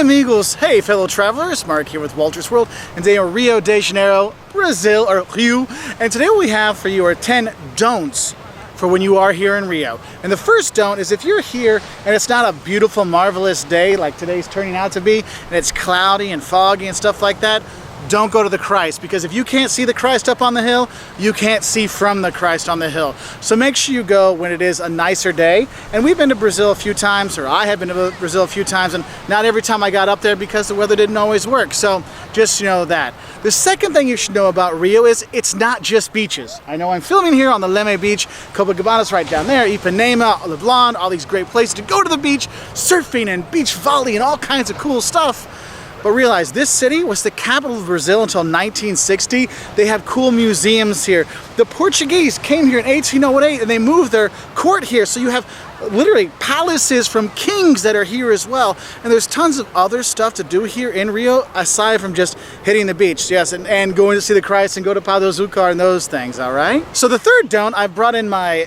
amigos, hey fellow travelers, Mark here with Wolters World, and today in Rio de Janeiro, Brazil, or Rio, and today what we have for you are 10 don'ts for when you are here in Rio. And the first don't is if you're here and it's not a beautiful, marvelous day like today's turning out to be, and it's cloudy and foggy and stuff like that, don't go to the Christ, because if you can't see the Christ up on the hill, you can't see from the Christ on the hill. So make sure you go when it is a nicer day. And we've been to Brazil a few times, or I have been to Brazil a few times, and not every time I got up there because the weather didn't always work. So just know that. The second thing you should know about Rio is it's not just beaches. I know I'm filming here on the Leme Beach, Copacabana's right down there, Ipanema, Leblon, all these great places to go to the beach, surfing and beach volley and all kinds of cool stuff. But realize this city was the capital of Brazil until 1960. They have cool museums here. The Portuguese came here in 1808 and they moved their court here. So you have literally palaces from kings that are here as well. And there's tons of other stuff to do here in Rio aside from just hitting the beach. Yes, and going to see the Christ and go to Pau do Açúcar and those things, all right? So the third don't, I brought in my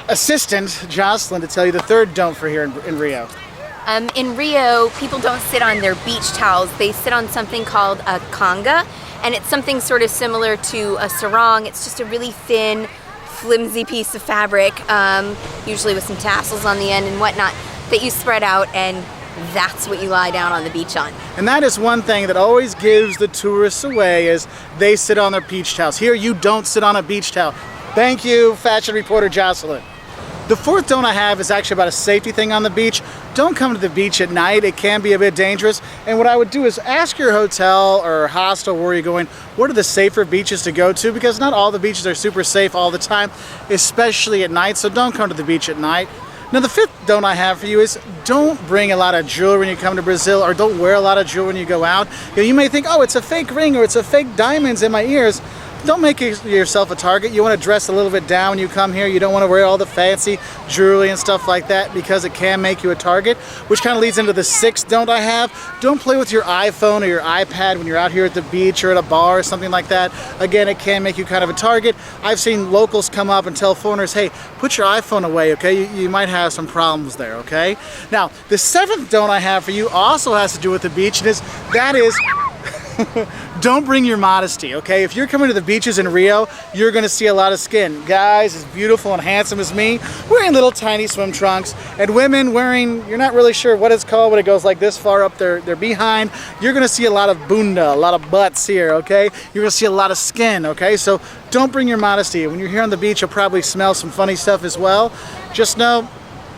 assistant, Jocelyn, to tell you the third don't for here in Rio. In Rio, people don't sit on their beach towels. They sit on something called a Conga, and it's something sort of similar to a sarong. It's just a really thin, flimsy piece of fabric, usually with some tassels on the end and whatnot, that you spread out, and that's what you lie down on the beach on. And that is one thing that always gives the tourists away, is they sit on their beach towels. Here, you don't sit on a beach towel. Thank you, fashion reporter Jocelyn. The fourth don't I have is actually about a safety thing on the beach. Don't come to the beach at night. It can be a bit dangerous. And what I would do is ask your hotel or hostel where you're going, what are the safer beaches to go to? Because not all the beaches are super safe all the time, especially at night. So don't come to the beach at night. Now the fifth don't I have for you is don't bring a lot of jewelry when you come to Brazil, or don't wear a lot of jewelry when you go out. You may think, oh, it's a fake ring or it's a fake diamonds in my ears. Don't make yourself a target. You want to dress a little bit down when you come here. You don't want to wear all the fancy jewelry and stuff like that because it can make you a target, which kind of leads into the sixth don't I have. Don't play with your iPhone or your iPad when you're out here at the beach or at a bar or something like that. Again, it can make you kind of a target. I've seen locals come up and tell foreigners, hey, put your iPhone away, okay? You might have some problems there, okay? Now, the seventh don't I have for you also has to do with the beach, and that is don't bring your modesty, okay? If you're coming to the beaches in Rio, you're gonna see a lot of skin. Guys as beautiful and handsome as me, wearing little tiny swim trunks, and women wearing, you're not really sure what it's called when it goes like this far up their behind. You're gonna see a lot of bunda, a lot of butts here, okay? You're gonna see a lot of skin, okay? So don't bring your modesty. When you're here on the beach, you'll probably smell some funny stuff as well. Just know,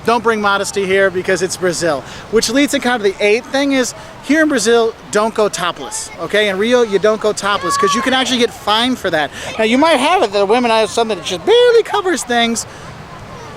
don't bring modesty here because it's Brazil. Which leads to kind of the eighth thing is, here in Brazil, don't go topless, okay? In Rio, you don't go topless because you can actually get fined for that. Now, you might have it that women have something that just barely covers things.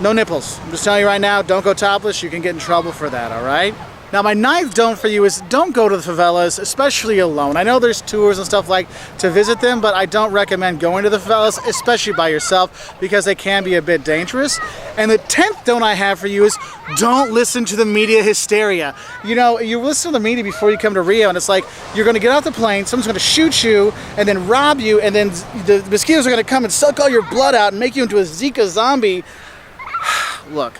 No nipples. I'm just telling you right now, don't go topless. You can get in trouble for that, all right? Now, my ninth don't for you is don't go to the favelas, especially alone. I know there's tours and stuff like to visit them, but I don't recommend going to the favelas, especially by yourself, because they can be a bit dangerous. And the 10th don't I have for you is don't listen to the media hysteria. You know, you listen to the media before you come to Rio, and it's like you're going to get off the plane, someone's going to shoot you, and then rob you, and then the mosquitoes are going to come and suck all your blood out and make you into a Zika zombie. Look.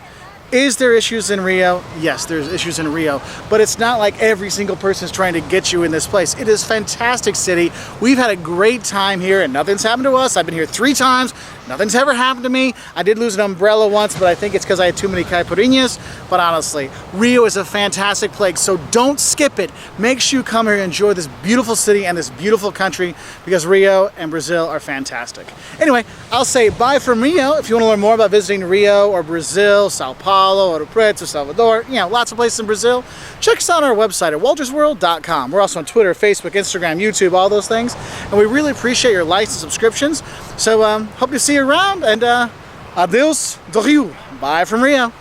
Is there issues in Rio? Yes, there's issues in Rio, but it's not like every single person is trying to get you in this place. It is a fantastic city. We've had a great time here and nothing's happened to us. I've been here 3 times. Nothing's ever happened to me. I did lose an umbrella once, but I think it's because I had too many caipirinhas. But honestly, Rio is a fantastic place, so don't skip it. Make sure you come here and enjoy this beautiful city and this beautiful country, because Rio and Brazil are fantastic. Anyway, I'll say bye from Rio. If you want to learn more about visiting Rio or Brazil, Sao Paulo, Ouro Preto, Salvador, you know, lots of places in Brazil, check us out on our website at woltersworld.com. We're also on Twitter, Facebook, Instagram, YouTube, all those things. And we really appreciate your likes and subscriptions. So hope to see you around, and adios do Rio. Bye from Rio.